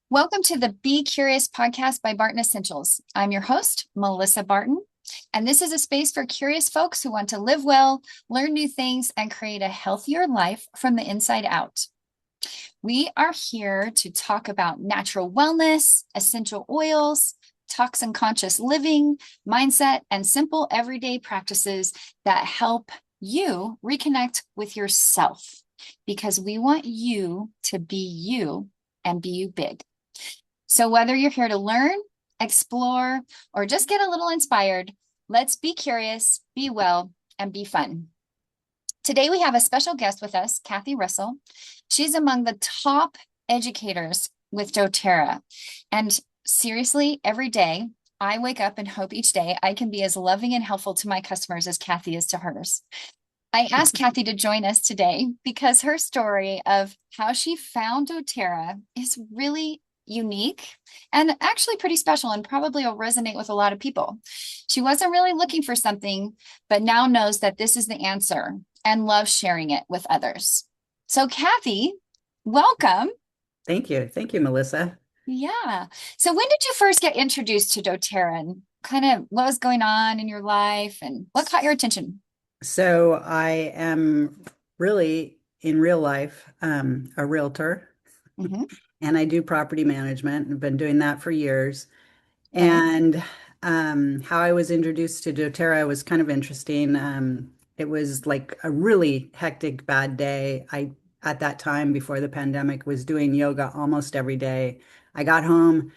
Welcome to the Be Curious podcast by Barton Essentials. I'm your host, Melissa Barton, and this is a space for curious folks who want to live well, learn new things, and create a healthier life from the inside out. We are here to talk about natural wellness, essential oils, toxin conscious living, mindset, and simple everyday practices that help you reconnect with yourself because we want you to be you and be you big. So, whether you're here to learn, explore, or just get a little inspired, let's be curious, be well, and be fun. Today, we have a special guest with us, Cathi Russell. She's among the top educators with doTERRA. And seriously, every day, I wake up and hope each day I can be as loving and helpful to my customers as Cathi is to hers. I asked Cathi to join us today because her story of how she found doTERRA is really unique and actually pretty special and probably will resonate with a lot of people. She wasn't really looking for something, but now knows that this is the answer and loves sharing it with others. So, Cathi, welcome. Thank you. Thank you, Melissa. Yeah. So, when did you first get introduced to doTERRA and kind of what was going on in your life and what caught your attention? So I am really in real life a realtor, Hmm. and I do property management. I've been doing that for years. Okay. And how I was introduced to doTERRA was kind of interesting. It was like a really hectic, bad day. At that time, before the pandemic, was doing yoga almost every day. I got home,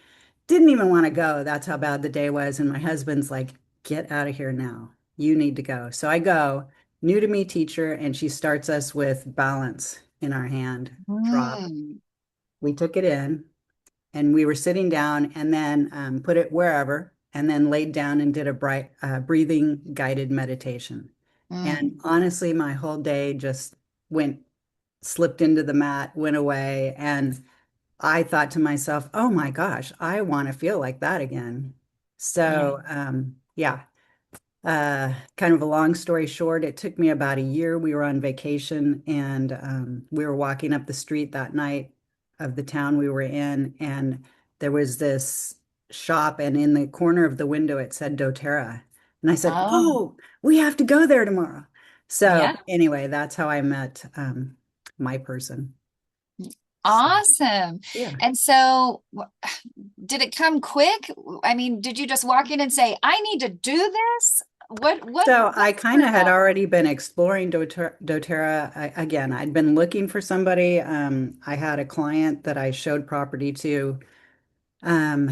didn't even want to go. That's how bad the day was. And my husband's like, get out of here now. You need to go. So I go, new to me teacher, and she starts us with balance in our hand, drop. Mm. We took it in and we were sitting down and then put it wherever and then laid down and did a bright breathing guided meditation. Mm. And honestly, my whole day just went, slipped into the mat, went away. And I thought to myself, oh my gosh, I want to feel like that again. Yeah. So, yeah, kind of a long story short, it took me about a year. We were on vacation and we were walking up the street that night of the town we were in, and there was this shop, and in the corner of the window it said doTERRA. And I said, Oh, oh, we have to go there tomorrow. So, yeah. anyway, that's how I met my person. So, Awesome. yeah. And so, did it come quick? I mean, did you just walk in and say, "I need to do this"? So What I kind of spurred had that? already been exploring doTERRA. Again, I'd been looking for somebody. I had a client that I showed property to, um,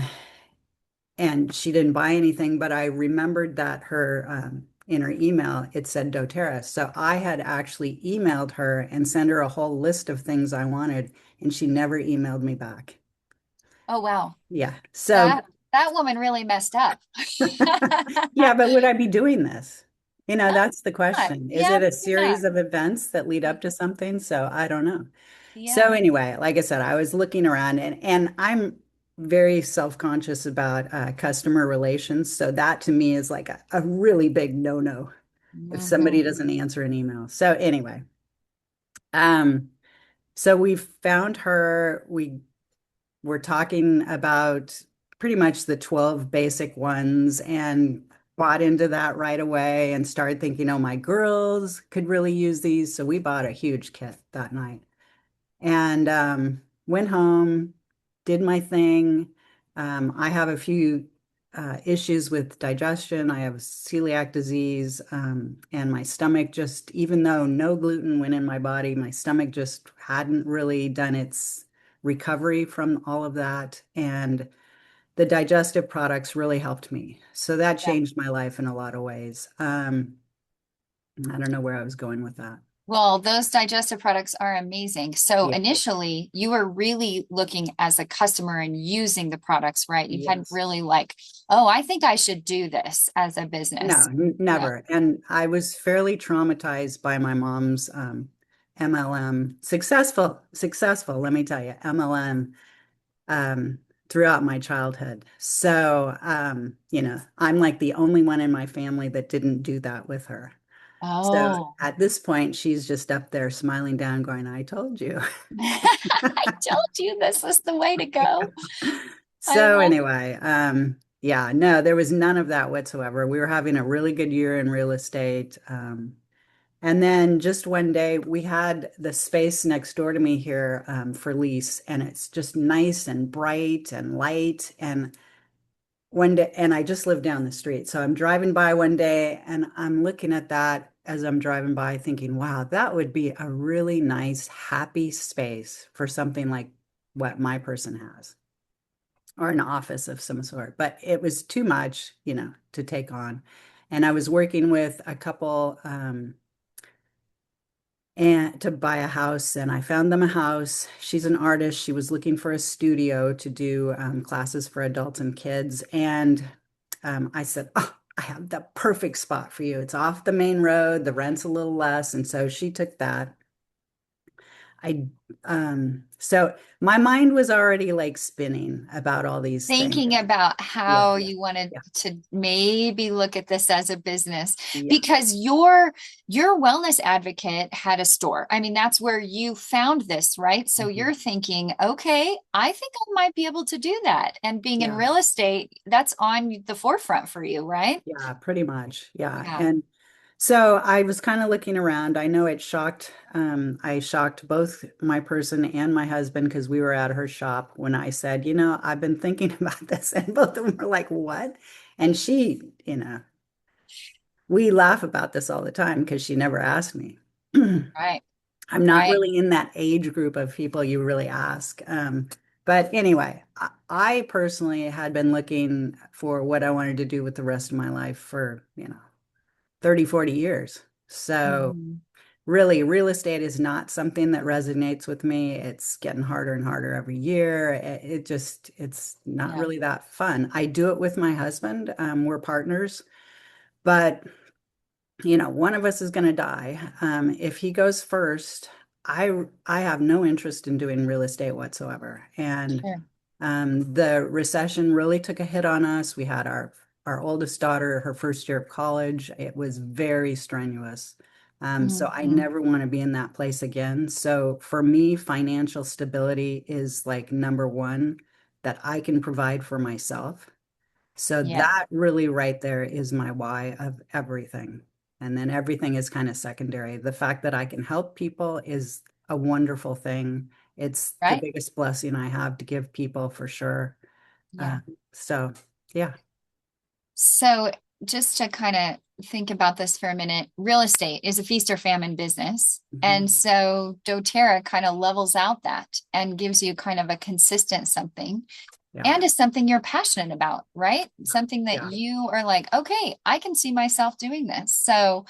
and she didn't buy anything, but I remembered that her in her email it said doTERRA. So I had actually emailed her and sent her a whole list of things I wanted, and she never emailed me back. Oh, wow. Yeah. So That woman really messed up. yeah, but would I be doing this? That's the Not. question. Is Yeah, it a maybe not. series of events that lead up to something? So I don't know. So Yeah. anyway, like I said, I was looking around and I'm very self-conscious about customer relations. So that to me is like a really big no-no if somebody Mhm. doesn't answer an email. So anyway, um, so we found her. We we're talking about pretty much the 12 basic ones and bought into that right away and started thinking, oh, my girls could really use these. So we bought a huge kit that night and went home, did my thing. I have a few issues with digestion. I have celiac disease, and my stomach just, even though no gluten went in my body, my stomach just hadn't really done its recovery from all of that. And the digestive products really helped me. So that Yeah. changed my life in a lot of ways. I don't know where I was going with that. Well, those digestive products are amazing. So Yeah. initially, you were really looking as a customer and using the products, right? You hadn't Yes. really like, oh, I think I should do this as a No, business. No. never. And I was fairly traumatized by my mom's MLM, successful, let me tell you, MLM um, throughout my childhood. So, I'm like the only one in my family that didn't do that with her. So Oh, at this point, she's just up there smiling down, going, I told you. I told you this was the way to go. I So love anyway, yeah, no, there was none of that whatsoever. We were having a really good year in real estate. And then just one day, we had the space next door to me here for lease, and it's just nice and bright and light. And one day, and I just live down the street. So I'm driving by one day and I'm looking at that as I'm driving by, thinking, wow, that would be a really nice, happy space for something like what my person has, or an office of some sort. But it was too much, to take on. And I was working with a couple and to buy a house, and I found them a house. She's an artist. She was looking for a studio to do classes for adults and kids. And I said, oh, I have the perfect spot for you. It's off the main road. The rent's a little less. And so she took that. I so my mind was already like spinning about all these things. thinking about Yeah, how you wanted yeah, to maybe look at this as a business yeah. because your wellness advocate had a store. I mean, that's where you found this, right? So Mhm. you're thinking, okay, I think I might be able to do that. And being in Yeah, real estate, that's on the forefront for you, right? yeah, pretty much. Yeah. Yeah. And so I was kind of looking around. I know I shocked both my person and my husband because we were at her shop when I said, I've been thinking about this. And both of them were like, what? And she, we laugh about this all the time because she never asked me. Right. I'm not Right. really in that age group of people you really ask. But anyway, I personally had been looking for what I wanted to do with the rest of my life for, 30, 40 years. So Mhm. really, real estate is not something that resonates with me. It's getting harder and harder every year. It's not Yeah. really that fun. I do it with my husband. We're partners, but one of us is going to die. If he goes first, I have no interest in doing real estate whatsoever. And Sure. the recession really took a hit on us. We had our oldest daughter, her first year of college. It was very strenuous. So I Mhm. never want to be in that place again. So for me, financial stability is like number one that I can provide for myself. So Yes. that really right there is my why of everything. And then everything is kind of secondary. The fact that I can help people is a wonderful thing. It's the Right. biggest blessing I have to give people for sure. Uh, Yeah. so yeah. So, just to kind of think about this for a minute, real estate is a feast or famine business. And Mhm. so doTERRA kind of levels out that and gives you kind of a consistent something Yeah. and is something you're passionate about, right? Something that Yeah. you are like, okay, I can see myself doing this. So,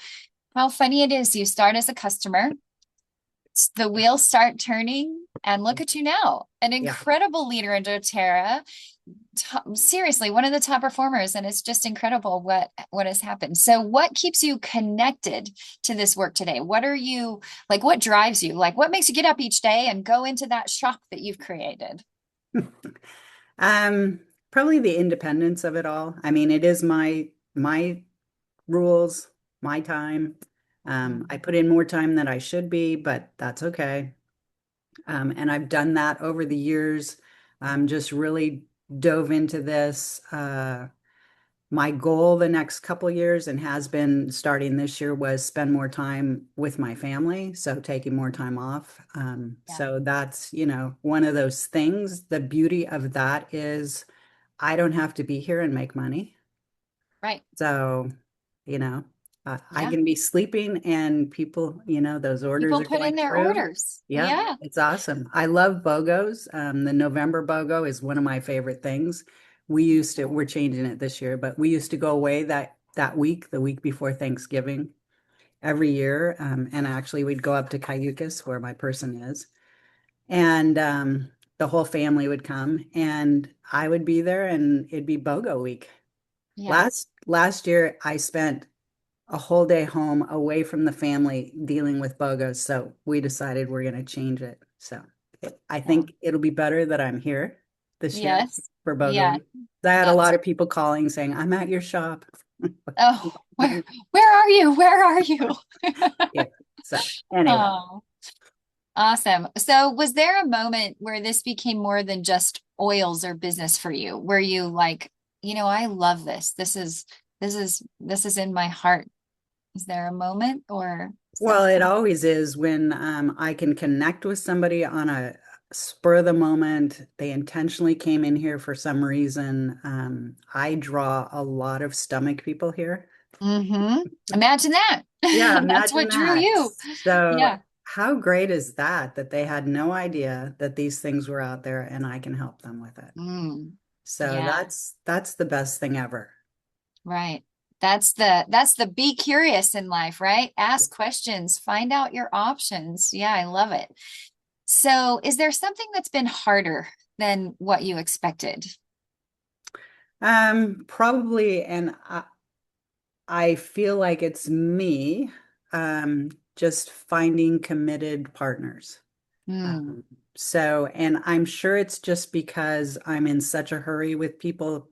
how funny it is you start as a customer, the wheels start turning, and look at you now, an Yeah. incredible leader in doTERRA, seriously one of the top performers, and it's just incredible what has happened. So what keeps you connected to this work today? What are you like, what drives you, like what makes you get up each day and go into that shop that you've created? Probably the independence of it all. I mean, it is my rules, my time. I Mhm. put in more time than I should be, but that's okay. And I've done that over the years. Just really dove into this. My goal the next couple years and has been starting this year was spend more time with my family. So taking more time off. Yeah. So that's, one of those things. The beauty of that is I don't have to be here and make money. Right. So, you know, I Yeah. can be sleeping and people, those orders People are put in going their through. orders. Yeah, Yeah. it's awesome. I love BOGOs. The November BOGO is one of my favorite things. We're changing it this year, but we used to go away that week, the week before Thanksgiving every year. And actually we'd go up to Cayucas where my person is. And the whole family would come and I would be there and it'd be BOGO week. Yeah. Last year I spent a whole day home away from the family dealing with BOGOs. So we decided we're going to change it. So I Yeah. think it'll be better that I'm here this year Yes. for BOGO Yeah. week. I had a That's lot of people calling saying, I'm at your shop. Oh, where are you? Where are you? Yeah. So anyway. Oh, awesome. So was there a moment where this became more than just oils or business for you, where you like, I love this. This is in my heart. Is there a moment or Well, it something? always is when I can connect with somebody on a spur of the moment. They intentionally came in here for some reason. I draw a lot of stomach people here. Mm-hmm. Imagine that. Yeah, That's imagine what drew that. you. So, Yeah. how great is that that they had no idea that these things were out there and I can help them with it. Mm, So yeah. that's the best thing ever. Right. That's the be curious in life, right? Ask questions, find out your options. Yeah, I love it. So, is there something that's been harder than what you expected? Probably, and I feel like it's me, just finding committed partners. Hmm. Um, and I'm sure it's just because I'm in such a hurry with people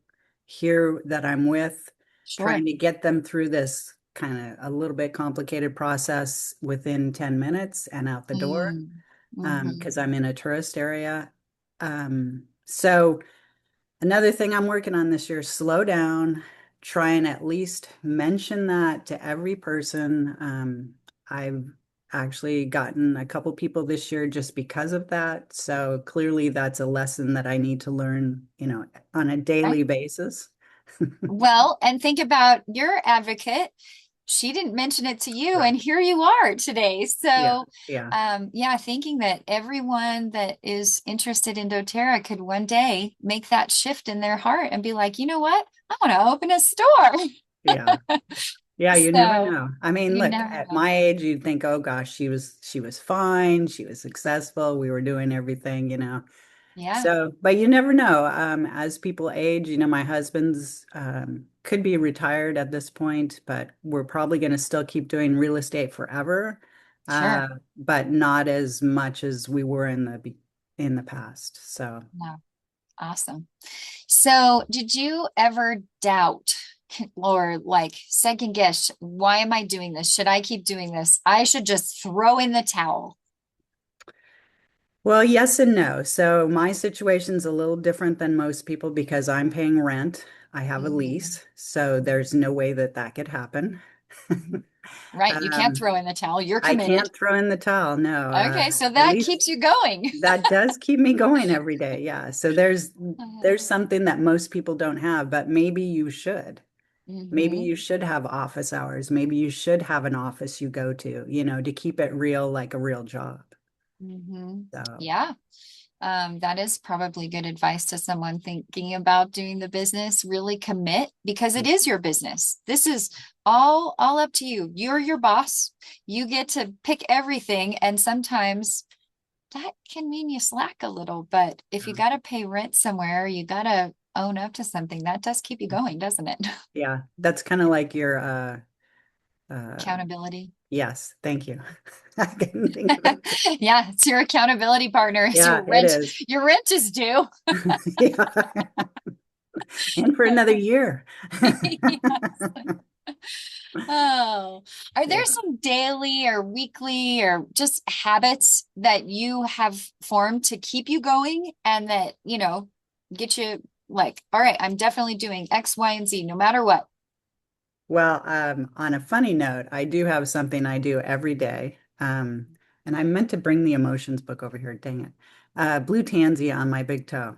here that I'm with, trying Sure. to get them through this kind of a little bit complicated process within 10 minutes and out the door, Mm. Hmm. because I'm in a tourist area. So another thing I'm working on this year, slow down, try and at least mention that to every person. I've actually gotten a couple people this year just because of that. So clearly that's a lesson that I need to learn, on a daily Right. basis. Well, and think about your advocate. She didn't mention it to you, Right. and here you are today. Yeah. So, Yeah. yeah, thinking that everyone that is interested in doTERRA could one day make that shift in their heart and be like, you know what? I want to open a store. Yeah. Yeah, you never So know. I mean, you look, never at know. my age, you'd think, oh gosh, she was fine, she was successful, we were doing everything. Yeah, So, but you never know. As people age, my husband's could be retired at this point, but we're probably going to still keep doing real estate forever, sure. but not as much as we were in the past. So, No, awesome. So, did you ever doubt or like second guess, why am I doing this? Should I keep doing this? I should just throw in the towel. well, yes and no. So my situation's a little different than most people because I'm paying rent. I have a Mhm. lease, so there's no way that that could happen. Right. You can't Um, throw in the towel. You're I committed. can't throw in the towel. No, Okay, so at that least keeps you going. that does keep me going every day. Yeah. So there's something that most people don't have, but maybe you should. Maybe Hmm. you should have office hours. Maybe you should have an office you go to, to keep it real like a real job. Hmm. So, Yeah. That is probably good advice to someone thinking about doing the business. Really commit because it is your business. This is all up to you. You're your boss. You get to pick everything, and sometimes that can mean you slack a little. But if you got to pay rent somewhere, you got to own up to something. That does keep you going, doesn't it? yeah, that's kind of like your uh Accountability. yes, thank you. I couldn't think of it. Yeah, it's your accountability partner. It's Yeah, your it rent. is. Your rent is due. Yeah. And for another year. Yes. Oh, are there Yeah. some daily or weekly or just habits that you have formed to keep you going and that, get you like, all right, I'm definitely doing X, Y, and Z no matter what. Well, on a funny note, I do have something I do every day. And I meant to bring the emotions book over here, dang it. Blue tansy on my big toe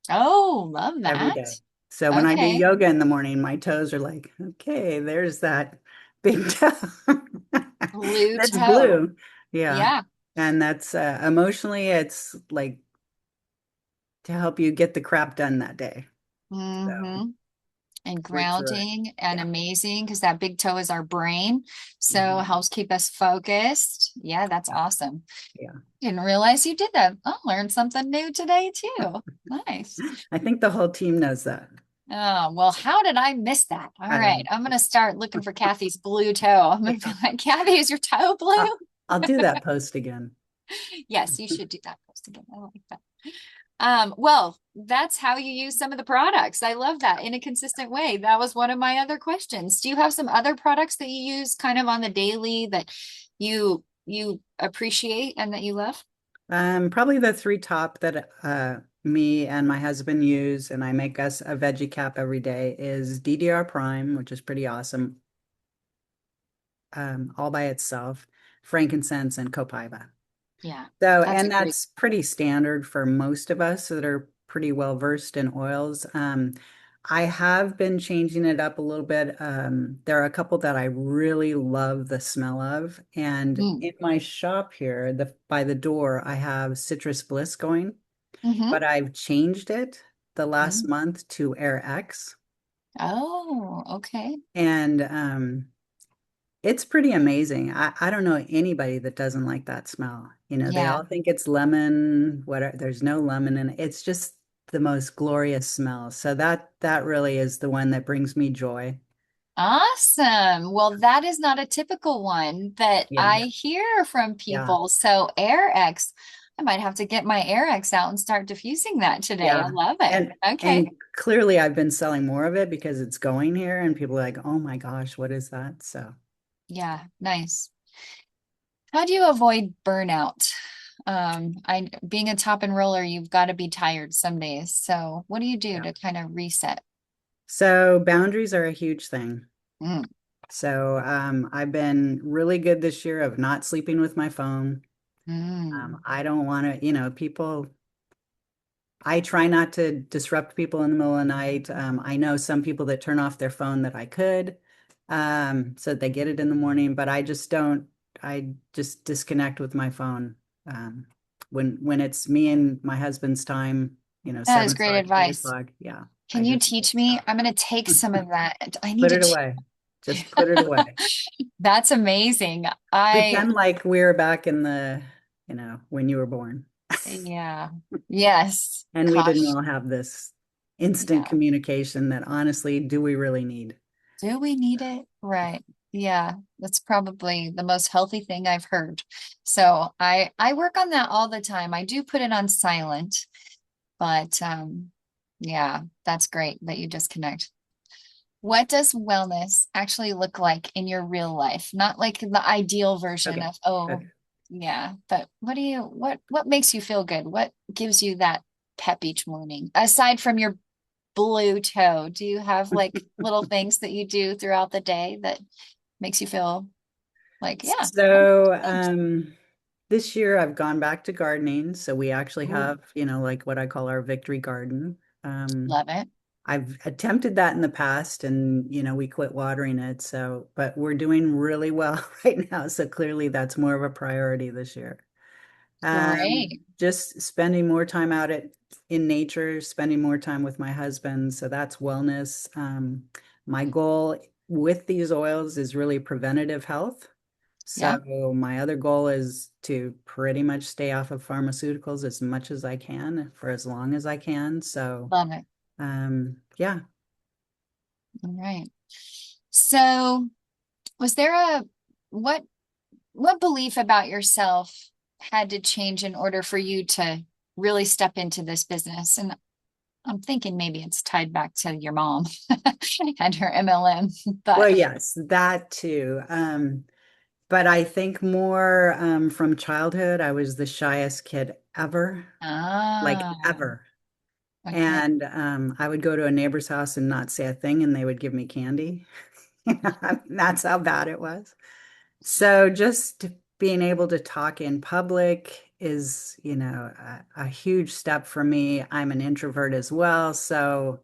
Oh, love every that. day. So when I do Okay. yoga in the morning, my toes are like, okay, there's that big toe Blue that's toe. blue. Yeah. Yeah. And that's emotionally, it's like to help you get the crap done that day. So Hmm. And work through it. grounding and Yeah. amazing because that big toe is our brain. So Mhm. helps keep us focused. Yeah, that's Yeah. awesome. Yeah. Didn't realize you did that. I'll learn something new today too. Nice. I think the whole team knows that. Oh, well, how did I miss that? All I right. don't I'm going to start looking for Kathy's blue toe. I'm going to be know. like, Kathy, is your toe I'll, blue? I'll do that post again. Yes, you should do that post again. I like that. Well, that's how you use some of the products. I love that in a consistent way. That was one of my other questions. Do you have some other products that you use kind of on the daily that you appreciate and that you love? Probably the three top that me and my husband use, and I make us a veggie cap every day, is DDR Prime, which is pretty awesome, all by itself, frankincense, and copaiba. Yeah, So, that's a and great. that's pretty standard for most of us that are pretty well versed in oils. I have been changing it up a little bit. There are a couple that I really love the smell of. And Mm, in my shop here, by the door, I have Citrus Bliss going, hmm but I've changed it the last mm. month to Air X. Oh, okay. And it's pretty amazing. I don't know anybody that doesn't like that smell. They Yeah. all think it's lemon, whatever. There's no lemon in it. It's just the most glorious smell. So that really is the one that brings me joy. Awesome. Well, that is not a typical one that Yeah. I hear from Yeah. people. So Air X, I might have to get my Air X out and start diffusing that today. I Yeah. love it. And Okay. clearly I've been selling more of it because it's going here and people are like, "Oh my gosh, what is that?" So, Yeah, nice. How do you avoid burnout? I being a top enroller, you've got to be tired some days. So what do you do yeah. to kind of reset? So boundaries are a huge thing. Mm, So, I've been really good this year of not sleeping with my phone. mm. I don't want to, people, I try not to disrupt people in the middle of the night. I know some people that turn off their phone that I could, so that they get it in the morning, but I just don't, I just disconnect with my phone. Um, when it's me and my husband's time, That is 7 o'clock, great eight advice. o'clock, yeah, Can I you just teach me? stop. I'm going to take some of that. I need Put to it away. Just put it away. That's amazing. Pretend like we're back in when you were born. Yeah, yes, And we didn't gosh, all have this instant yeah. communication that honestly, do we really need? Do we need it? Right. Yeah, that's probably the most healthy thing I've heard. So I work on that all the time. I do put it on silent, but yeah, that's great that you disconnect. What does wellness actually look like in your real life? Not like the ideal version Okay. of, oh, Okay. yeah, but what makes you feel good? What gives you that pep each morning? Aside from your blue toe, do you have like little things that you do throughout the day that makes you feel like, yeah, I'm So, pumped. this year I've gone back to gardening. So we actually Ooh, have, like what I call our victory garden. love it. I've attempted that in the past and, we quit watering it. So, but we're doing really well right now. So clearly that's more of a priority this year. Great. Just spending more time out in nature, spending more time with my husband. So that's wellness. My goal with these oils is really preventative health. Yeah, So my other goal is to pretty much stay off of pharmaceuticals as much as I can for as long as I can. So, love it. yeah. All right. So, was there a what what belief about yourself had to change in order for you to really step into this business? And I'm thinking maybe it's tied back to your mom and her MLM, Well, but yes, that too. But I think more from childhood, I was the shyest kid ever, like ah, ever. okay. And I would go to a neighbor's house and not say a thing, and they would give me candy. That's how bad it was. So just being able to talk in public is, a huge step for me. I'm an introvert as well. So,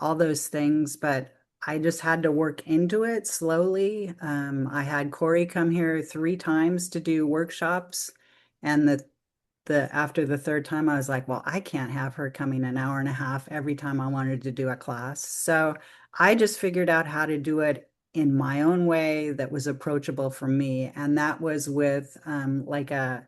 all those things, but I just had to work into it slowly. I had Corey come here 3 times to do workshops, and the after the third time, I was like, well, I can't have her coming an hour and a half every time I wanted to do a class. So I just figured out how to do it in my own way that was approachable for me. And that was with like a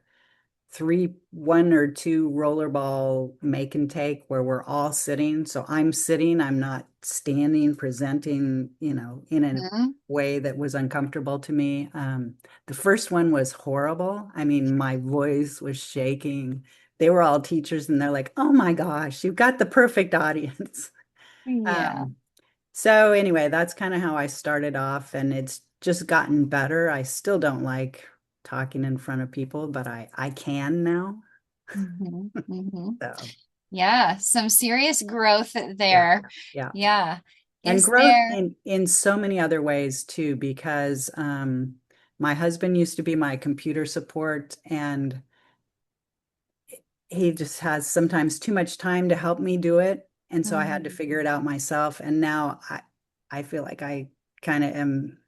one or two rollerball make and take where we're all sitting. So I'm sitting, I'm not standing, presenting, in a Mhm. way that was uncomfortable to me. The first one was horrible. I mean, my voice was shaking. they were all teachers and they're like, oh my gosh, you've got the perfect audience. Yeah. Um, so anyway, that's kind of how I started off, and it's just gotten better. I still don't like talking in front of people, but I can now. Hmm. Hmm. So Yeah. Some serious growth yeah, there. yeah. Yeah. And Is growth there? in so many other ways too, because my husband used to be my computer support, and he just has sometimes too much time to help me do it. And so I had to Mhm. figure it out myself. And now I feel like I kind of am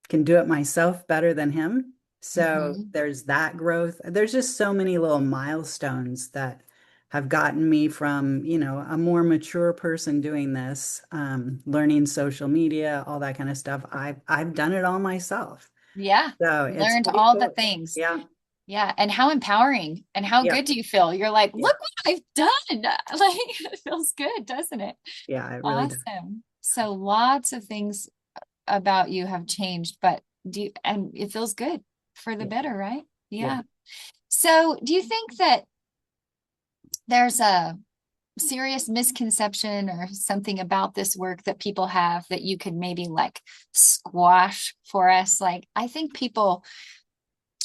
can do it myself better than him. So Mhm. there's that growth. There's just so many little milestones that have gotten me from, a more mature person doing this, learning social media, all that kind of stuff. I've done it all myself. Yeah. So it's Learned pretty all the cool. things. Yeah. Yeah. And how empowering and how Yeah. good do you feel? You're like, Yeah. look what I've done. Like it feels good, doesn't it? Yeah, it really does. Awesome. So lots of things about you have changed, but and it feels good for the Yeah. better, right? Yeah. Yeah. So do you think that there's a serious misconception or something about this work that people have that you could maybe like squash for us? Like, I think people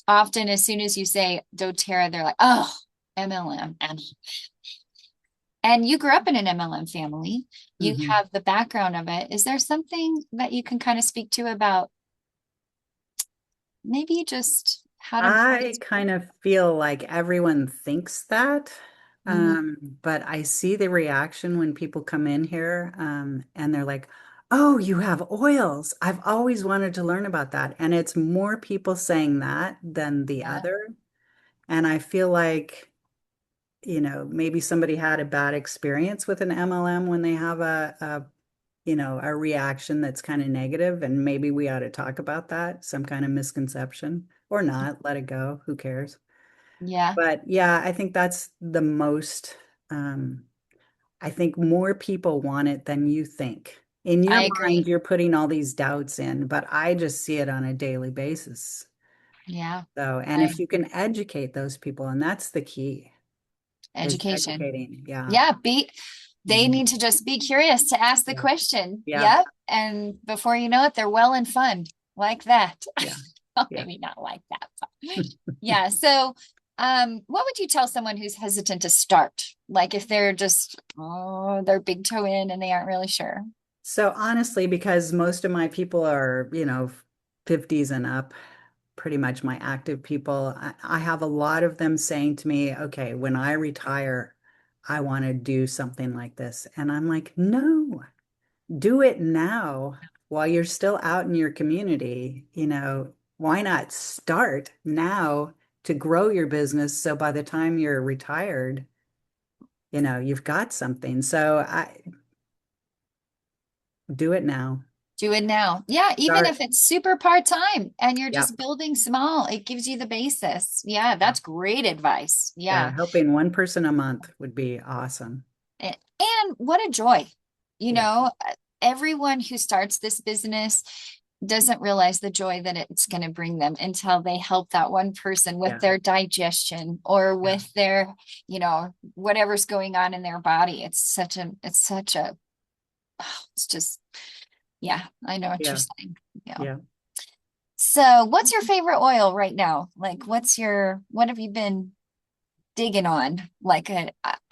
often, as soon as you say doTERRA, they're like, oh, MLM. And you grew up in an MLM family. You Hmm. have the background of it. Is there something that you can kind of speak to about maybe just how to I employees work? kind of feel like everyone thinks that. Mhm. But I see the reaction when people come in here, and they're like, oh, you have oils. I've always wanted to learn about that. And it's more people saying that than the Yeah. other. And I feel like, maybe somebody had a bad experience with an MLM when they have a reaction that's kind of negative, and maybe we ought to talk about that, some kind of misconception or not, let it go, who cares? Yeah. But yeah, I think that's the most, um, I think more people want it than you think. In your I mind, agree. you're putting all these doubts in, but I just see it on a daily basis. Yeah. So, and I if you can educate those people, and that's the key, is education. educating. Yeah. Yeah, they Mhm. need to just be curious to ask the Yeah. question. Yeah. Yep. And before you know it, they're well and fun like that. Yeah. Well, Yeah. maybe not like that. But yeah. So, what would you tell someone who's hesitant to start? Like if they're just, oh, they're big toe in and they aren't really sure. So honestly, because most of my people are, 50s and up, pretty much my active people, I have a lot of them saying to me, okay, when I retire, I want to do something like this. And I'm like, no, do it now while you're still out in your community. Why not start now to grow your business so by the time you're retired, you've got something. So I do it now. Do it now. Yeah, even if Start. it's super part-time and you're just Yep. building small, it gives you the basis. Yeah, that's great advice. Yeah, Yeah. helping one person a month would be awesome. And what a joy. You Yeah, know, everyone who starts this business doesn't realize the joy that it's going to bring them until they help that one person with yeah, their digestion or yeah, with their, whatever's going on in their body. It's such a, it's just, yeah, I know what you're yeah, saying. Yeah. yeah. So, what's your favorite oil right now? Like, what have you been digging on? Like,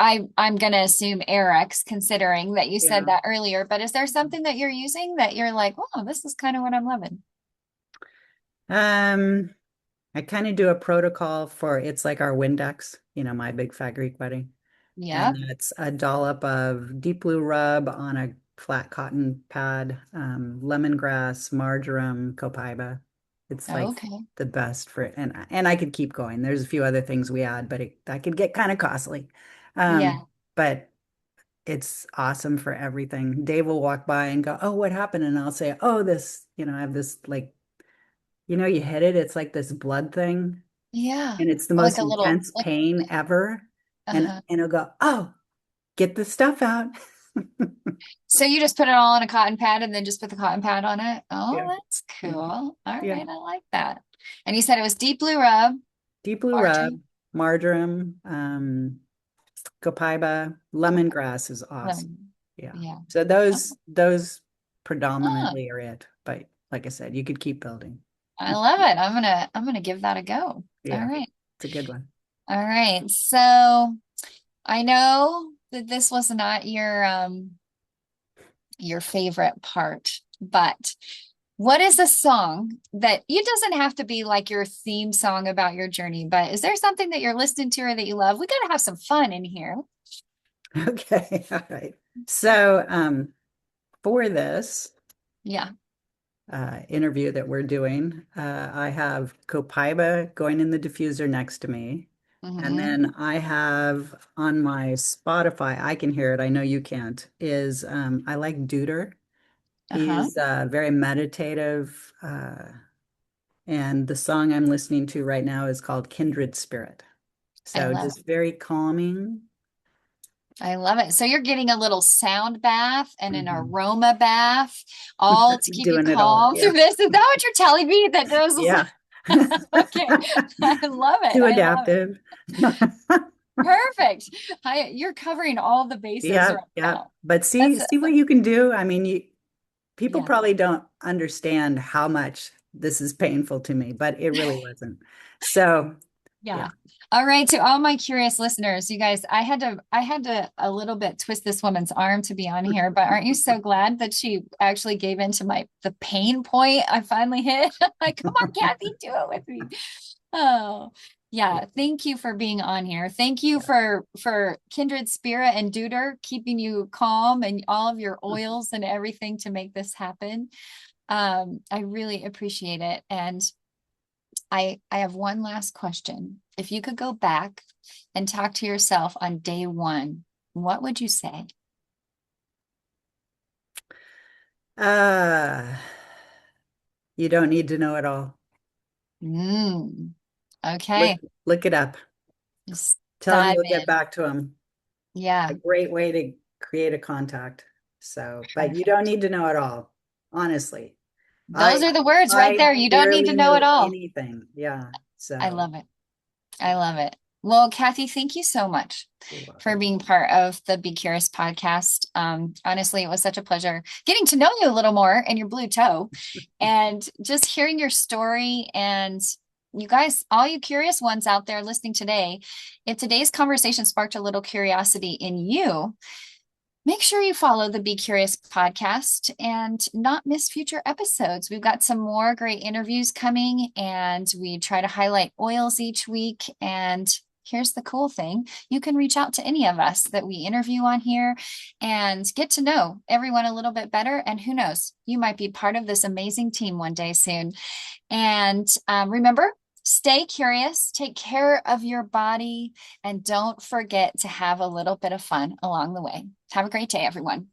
I'm gonna assume Airx, considering that you said Yeah. that earlier, but is there something that you're using that you're like, oh, this is kind of what I'm loving? Um, I kind of do a protocol for it's like our Windex, my big fat Greek wedding. Yeah. And that's a dollop of deep blue rub on a flat cotton pad, lemongrass, marjoram, copaiba. It's like Okay. the best for it. And I could keep going. There's a few other things we add, but that could get kind of costly. Yeah. But it's awesome for everything. Dave will walk by and go, "Oh, what happened?" And I'll say, "Oh, this, I have this like, you hit it, it's like this blood thing, Yeah. and it's the Like most a little, intense like, pain ever." And uh-huh. and he'll go, "Oh, get the stuff out." So you just put it all on a cotton pad and then just put the cotton pad on it. Yeah. Oh, that's cool. Mhm. All Yeah. right, I like that. And you said it was deep blue rub, Deep blue rub, margin. marjoram, copaiba, lemongrass is awesome. Lemon. Yeah. Yeah. So Oh, those oh, predominantly are it. But like I said, you could keep building. I love it. I'm gonna give that a go. All Yeah, right. it's a good one. All right. So I know that this was not your favorite part, but what is a song that it doesn't have to be like your theme song about your journey, but is there something that you're listening to or that you love? We got to have some fun in here. Okay. All right. So for this Yeah. interview that we're doing, I have copaiba going in the diffuser next to me. And Hmm. then I have on my Spotify, I can hear it. I know you can't, is I like doTERRA. Uh-huh. He's very meditative. And the song I'm listening to right now is called Kindred Spirit. I So love it. just very calming. I love it. So you're getting a little sound bath and an Mhm. aroma bath, all to keep you Doing it all. calm Yeah. through this. Is that what you're telling me? That this is Yeah. okay. I love it. Too I love it. adaptive. Perfect. You're covering all the bases Yeah, right yeah. now. But That's see what you can do. I mean, people yeah. probably don't understand how much this is painful to me, but it really wasn't. So, yeah. Yeah. All right. To all my curious listeners, you guys, I had to a little bit twist this woman's arm to be on here, but aren't you so glad that she actually gave in to the pain point I finally hit? Like, come on, Cathi, do it with me. Oh, Yeah. yeah. Thank you for being on here. Thank you Yeah. for Kindred Spirit and doTERRA keeping you calm and all of your oils and everything to make this happen. I really appreciate it. And I have one last question. If you could go back and talk to yourself on day one, what would you say? Uh, you don't need to know it all. Mm, Look, okay. look it up. Just Tell them dive you'll get in. back to them. A Yeah, great way to create a contact. So, but you don't perfect. need to know it all, honestly. I Those are the words right I there. You don't need to barely know know it all. anything. Yeah. I So, love it. I yeah, love it. Well, Cathi, thank you so much you're for welcome. being part of the Be Curious podcast. Honestly, it was such a pleasure getting to know you a little more and your blue toe and just hearing your story. And you guys, all you curious ones out there listening today, if today's conversation sparked a little curiosity in you, make sure you follow the Be Curious podcast and not miss future episodes. We've got some more great interviews coming, and we try to highlight oils each week. And here's the cool thing, you can reach out to any of us that we interview on here and get to know everyone a little bit better. And who knows, you might be part of this amazing team one day soon. And remember, stay curious, take care of your body, and don't forget to have a little bit of fun along the way. Have a great day, everyone.